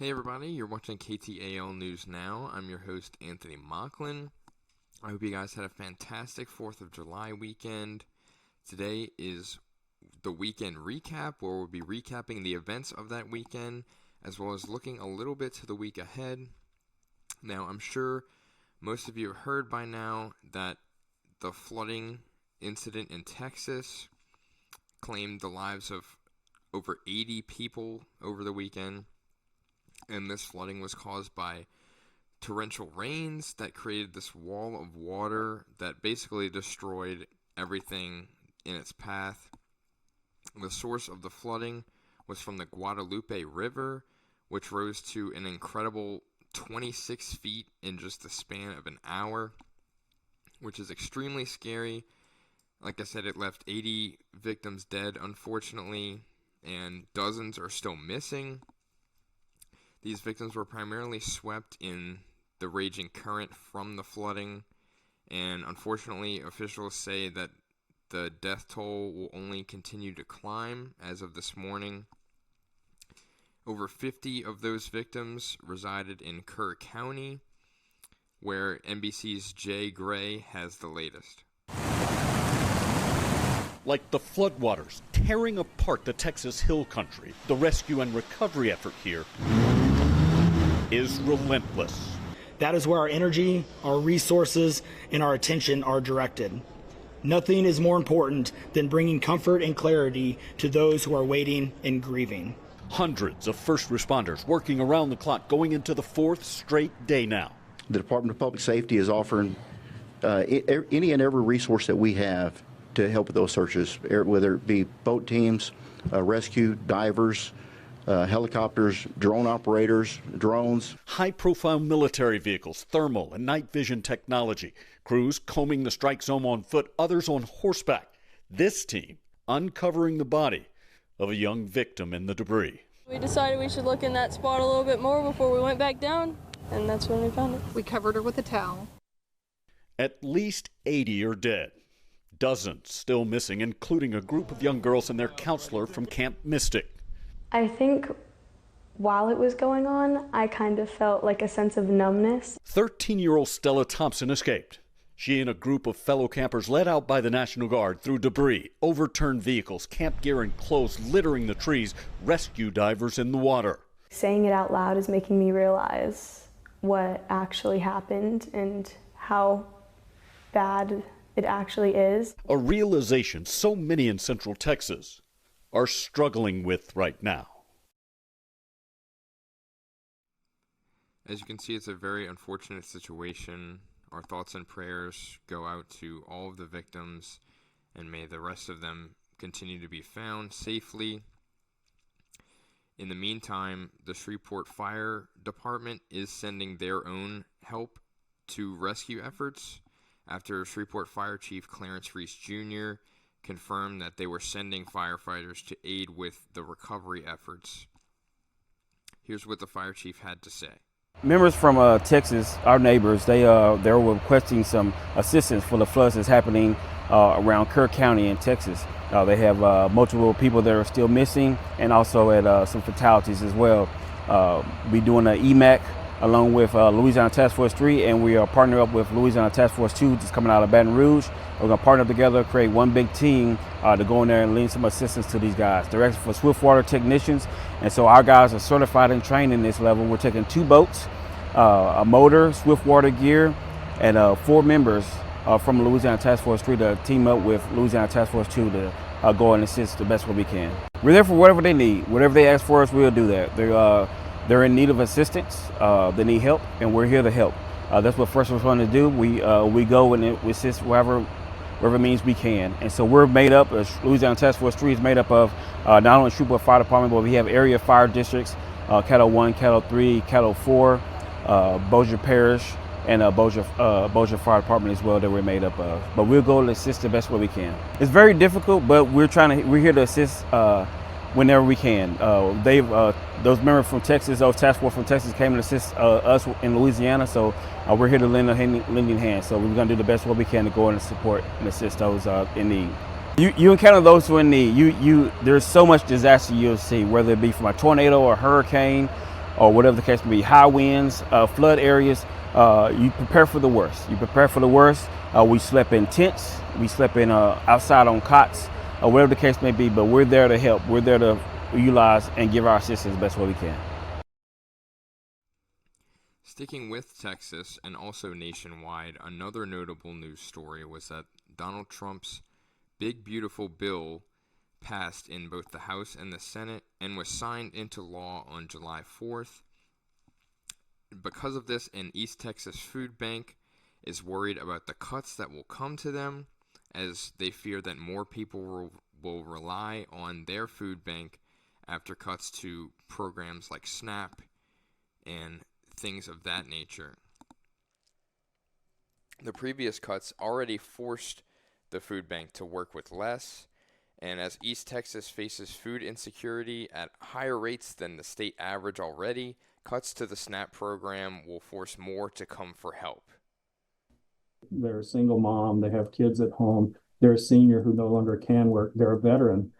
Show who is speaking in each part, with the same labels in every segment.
Speaker 1: Hey everybody, you're watching KTAL News Now. I'm your host, Anthony Mocklin. I hope you guys had a fantastic 4th of July weekend. Today is the weekend recap, where we'll be recapping the events of that weekend, as well as looking a little bit to the week ahead. Now, I'm sure most of you have heard by now that the flooding incident in Texas claimed the lives of over 80 people over the weekend. And this flooding was caused by torrential rains that created this wall of water that basically destroyed everything in its path. The source of the flooding was from the Guadalupe River, which rose to an incredible 26 feet in just the span of an hour, which is extremely scary. Like I said, it left 80 victims dead, unfortunately, and dozens are still missing. These victims were primarily swept in the raging current from the flooding, and unfortunately, officials say that the death toll will only continue to climb as of this morning. Over 50 of those victims resided in Kerr County, where NBC's Jay Gray has the latest.
Speaker 2: Like the floodwaters tearing apart the Texas Hill Country, the rescue and recovery effort here is relentless.
Speaker 3: That is where our energy, our resources, and our attention are directed. Nothing is more important than bringing comfort and clarity to those who are waiting and grieving.
Speaker 2: Hundreds of first responders working around the clock, going into the 4th straight day now.
Speaker 4: The Department of Public Safety is offering any and every resource that we have to help with those searches, whether it be boat teams, rescue, divers, helicopters, drone operators, drones.
Speaker 2: High-profile military vehicles, thermal and night vision technology, crews combing the strike zone on foot, others on horseback. This team uncovering the body of a young victim in the debris.
Speaker 5: We decided we should look in that spot a little bit more before we went back down, and that's when we found it.
Speaker 6: We covered her with a towel.
Speaker 2: At least 80 are dead. Dozens still missing, including a group of young girls and their counselor from Camp Mystic.
Speaker 7: I think while it was going on, I kind of felt like a sense of numbness.
Speaker 2: 13-year-old Stella Thompson escaped. She and a group of fellow campers led out by the National Guard through debris, overturned vehicles, camp gear and clothes littering the trees, rescue divers in the water.
Speaker 7: Saying it out loud is making me realize what actually happened and how bad it actually is.
Speaker 2: A realization so many in Central Texas are struggling with right now.
Speaker 1: As you can see, it's a very unfortunate situation. Our thoughts and prayers go out to all of the victims, and may the rest of them continue to be found safely. In the meantime, the Shreveport Fire Department is sending their own help to rescue efforts after Shreveport Fire Chief Clarence Reese Jr. confirmed that they were sending firefighters to aid with the recovery efforts. Here's what the fire chief had to say.
Speaker 8: Members from Texas, our neighbors, they were requesting some assistance for the floods that's happening around Kerr County in Texas. They have multiple people that are still missing, and also at some fatalities as well. We're doing an EMAC along with Louisiana Task Force 3, and we are partnering up with Louisiana Task Force 2, just coming out of Baton Rouge. We're going to partner up together, create one big team to go in there and lend some assistance to these guys. They're asking for swiftwater technicians, and so our guys are certified and trained in this level. We're taking 2 boats, a motor, swiftwater gear, and 4 members from Louisiana Task Force 3 to team up with Louisiana Task Force 2 to go and assist the best way we can. We're there for whatever they need. Whatever they ask for us, we'll do that. They're in need of assistance, they need help, and we're here to help. That's what first responders do. We go and we assist wherever means we can. And so we're made up, Louisiana Task Force 3 is made up of not only Shreveport Fire Department, but we have area fire districts, KTAL 1, KTAL 3, KTAL 4, Bossier Parish, and Bossier Fire Department as well that we're made up of. But we'll go and assist the best way we can. It's very difficult, but we're here to assist whenever we can. Those members from Texas, those task force from Texas came and assist us in Louisiana, so we're here to lend a lending hand. So we're going to do the best what we can to go in and support and assist those in need. You encounter those who are in need. There's so much disaster you'll see, whether it be from a tornado or a hurricane, or whatever the case may be, high winds, flood areas, you prepare for the worst. You prepare for the worst. We slept in tents, we slept in outside on cots, whatever the case may be, but we're there to help. We're there to utilize and give our assistance the best way we can.
Speaker 1: Sticking with Texas and also nationwide, another notable news story was that Donald Trump's Big Beautiful Bill passed in both the House and the Senate and was signed into law on July 4th. Because of this, an East Texas food bank is worried about the cuts that will come to them, as they fear that more people will rely on their food bank after cuts to programs like SNAP and things of that nature. The previous cuts already forced the food bank to work with less, and as East Texas faces food insecurity at higher rates than the state average already, cuts to the SNAP program will force more to come for help.
Speaker 6: They're a single mom, they have kids at home, they're a senior who no longer can work, they're a veteran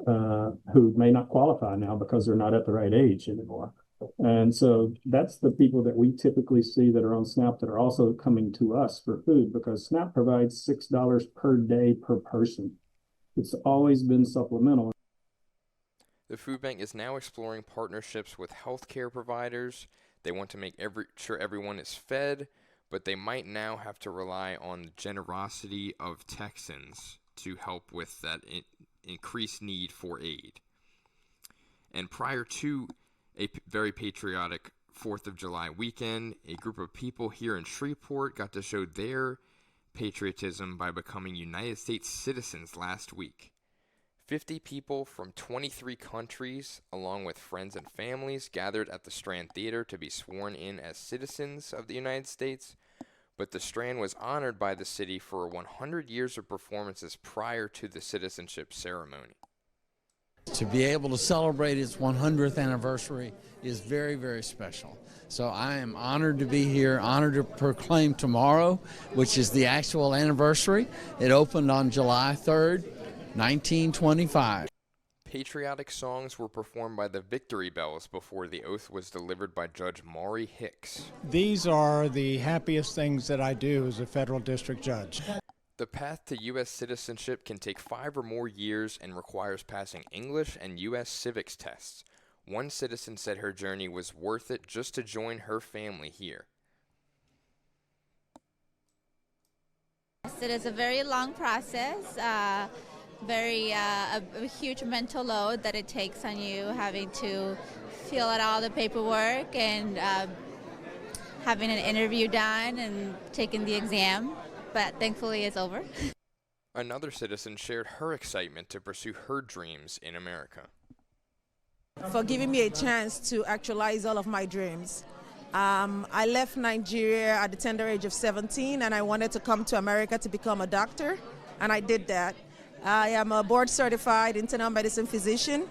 Speaker 6: who may not qualify now because they're not at the right age anymore. And so that's the people that we typically see that are on SNAP that are also coming to us for food, because SNAP provides $6 per day per person. It's always been supplemental.
Speaker 1: The food bank is now exploring partnerships with healthcare providers. They want to make sure everyone is fed, but they might now have to rely on the generosity of Texans to help with that increased need for aid. And prior to a very patriotic 4th of July weekend, a group of people here in Shreveport got to show their patriotism by becoming United States citizens last week. 50 people from 23 countries, along with friends and families, gathered at the Strand Theater to be sworn in as citizens of the United States, but the Strand was honored by the city for 100 years of performances prior to the citizenship ceremony.
Speaker 9: To be able to celebrate its 100th anniversary is very, very special. So I am honored to be here, honored to proclaim tomorrow, which is the actual anniversary. It opened on July 3rd, 1925.
Speaker 1: Patriotic songs were performed by the Victory Bells before the oath was delivered by Judge Maury Hicks.
Speaker 10: These are the happiest things that I do as a federal district judge.
Speaker 1: The path to U.S. citizenship can take 5 or more years and requires passing English and U.S. civics tests. One citizen said her journey was worth it just to join her family here.
Speaker 11: It is a very long process, a huge mental load that it takes on you, having to fill out all the paperwork and having an interview done and taking the exam. But thankfully it's over.
Speaker 1: Another citizen shared her excitement to pursue her dreams in America.
Speaker 12: For giving me a chance to actualize all of my dreams. I left Nigeria at the tender age of 17, and I wanted to come to America to become a doctor, and I did that. I am a board-certified internal medicine physician.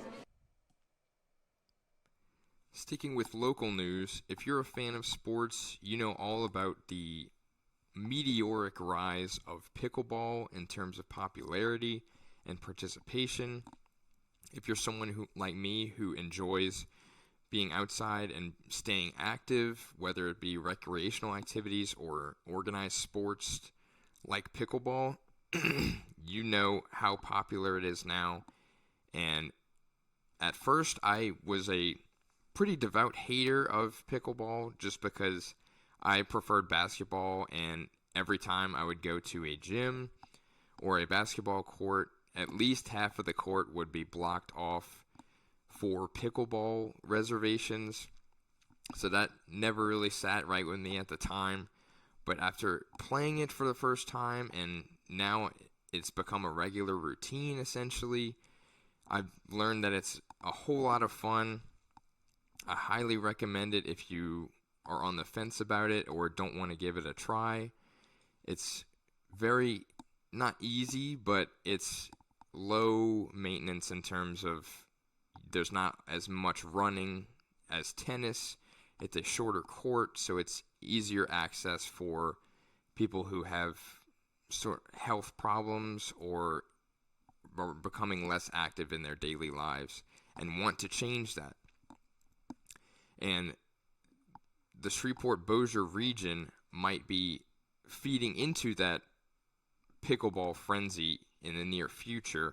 Speaker 1: Sticking with local news, if you're a fan of sports, you know all about the meteoric rise of pickleball in terms of popularity and participation. If you're someone who, like me, who enjoys being outside and staying active, whether it be recreational activities or organized sports like pickleball, you know how popular it is now. And at first, I was a pretty devout hater of pickleball just because I preferred basketball, and every time I would go to a gym or a basketball court, at least half of the court would be blocked off for pickleball reservations. So that never really sat right with me at the time. But after playing it for the first time, and now it's become a regular routine essentially, I've learned that it's a whole lot of fun. I highly recommend it if you are on the fence about it or don't want to give it a try. It's very, not easy, but it's low maintenance in terms of there's not as much running as tennis. It's a shorter court, so it's easier access for people who have sort of health problems or are becoming less active in their daily lives and want to change that. And the Shreveport-Bossier region might be feeding into that pickleball frenzy in the near future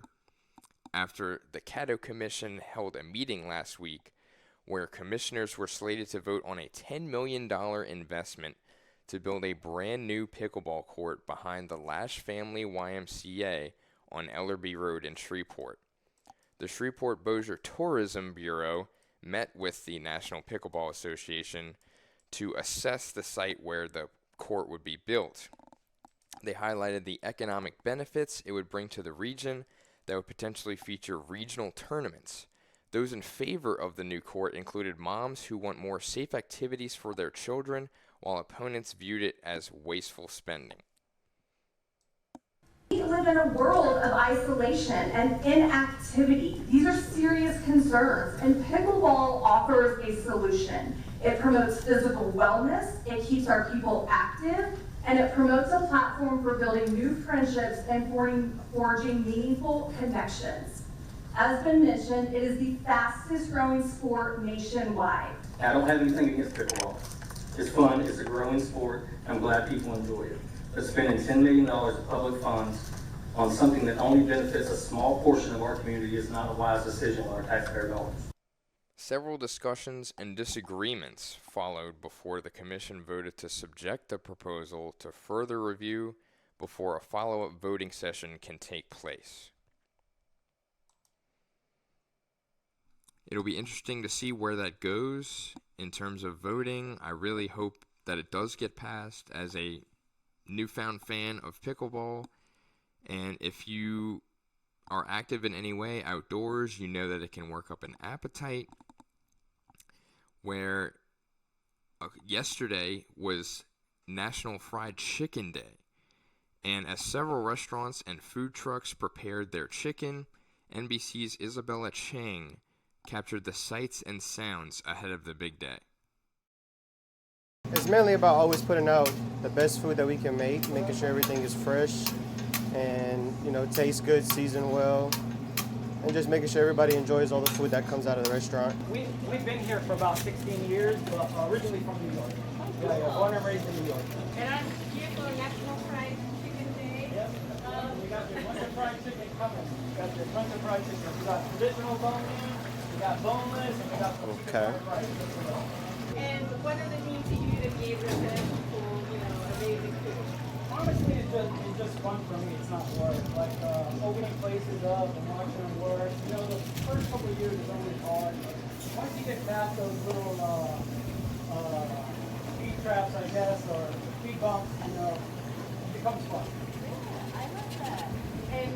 Speaker 1: after the KTAL Commission held a meeting last week where commissioners were slated to vote on a $10 million investment to build a brand new pickleball court behind the Lash Family YMCA on Ellerby Road in Shreveport. The Shreveport-Bossier Tourism Bureau met with the National Pickleball Association to assess the site where the court would be built. They highlighted the economic benefits it would bring to the region that would potentially feature regional tournaments. Those in favor of the new court included moms who want more safe activities for their children, while opponents viewed it as wasteful spending.
Speaker 13: We live in a world of isolation and inactivity. These are serious concerns, and pickleball offers a solution. It promotes physical wellness, it keeps our people active, and it promotes a platform for building new friendships and forging meaningful connections. As been mentioned, it is the fastest growing sport nationwide.
Speaker 14: I don't have anything against pickleball. It's fun, it's a growing sport, I'm glad people enjoy it. But spending $10 million of public funds on something that only benefits a small portion of our community is not a wise decision with our taxpayer dollars.
Speaker 1: Several discussions and disagreements followed before the commission voted to subject the proposal to further review before a follow-up voting session can take place. It'll be interesting to see where that goes in terms of voting. I really hope that it does get passed as a newfound fan of pickleball. And if you are active in any way outdoors, you know that it can work up an appetite. Where yesterday was National Fried Chicken Day. And as several restaurants and food trucks prepared their chicken, NBC's Isabella Chang captured the sights and sounds ahead of the big day.
Speaker 15: It's mainly about always putting out the best food that we can make, making sure everything is fresh and, tastes good, seasoned well, and just making sure everybody enjoys all the food that comes out of the restaurant.
Speaker 16: We've been here for about 16 years, but originally from New York. Yeah, born and raised in New York.
Speaker 17: And I'm here for National Fried Chicken Day.
Speaker 16: Yep. We got your winter fried chicken coming. We got your winter fried chicken. We got traditional bone-in, we got boneless, and we got some chicken fried rice.
Speaker 17: And what does it mean to you to be able to send people, amazing food?
Speaker 16: Honestly, it's just fun for me. It's not work. Like opening places up and watching them work. The first couple of years is always hard. But once you get past those little speed traps, I guess, or speed bumps, it becomes fun.
Speaker 17: Yeah, I love that. And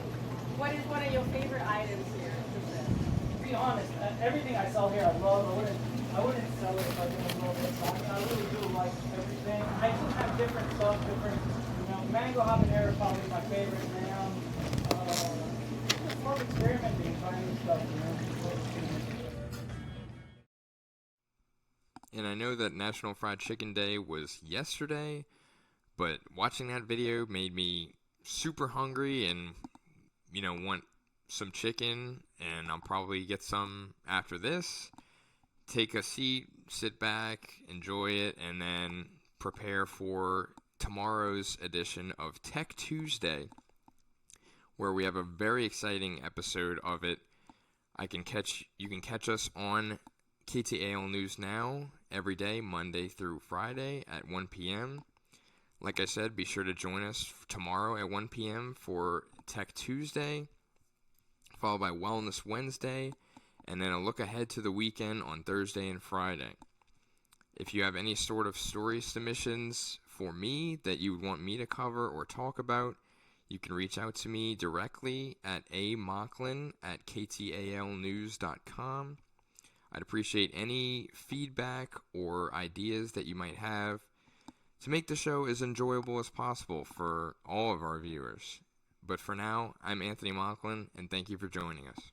Speaker 17: what is one of your favorite items here?
Speaker 16: To be honest, everything I sell here I love. I wouldn't sell it if I didn't love it. I really do like everything. I do have different stuff, mango habanero is probably my favorite now. Just love experimenting, trying new stuff,
Speaker 1: And I know that National Fried Chicken Day was yesterday, but watching that video made me super hungry and, want some chicken, and I'll probably get some after this. Take a seat, sit back, enjoy it, and then prepare for tomorrow's edition of Tech Tuesday, where we have a very exciting episode of it. You can catch us on KTAL News Now every day, Monday through Friday at 1 p.m. Like I said, be sure to join us tomorrow at 1 p.m. for Tech Tuesday, followed by Wellness Wednesday, and then a look ahead to the weekend on Thursday and Friday. If you have any sort of story submissions for me that you would want me to cover or talk about, you can reach out to me directly at amocklin@ktalnews.com. I'd appreciate any feedback or ideas that you might have to make the show as enjoyable as possible for all of our viewers. But for now, I'm Anthony Mocklin, and thank you for joining us.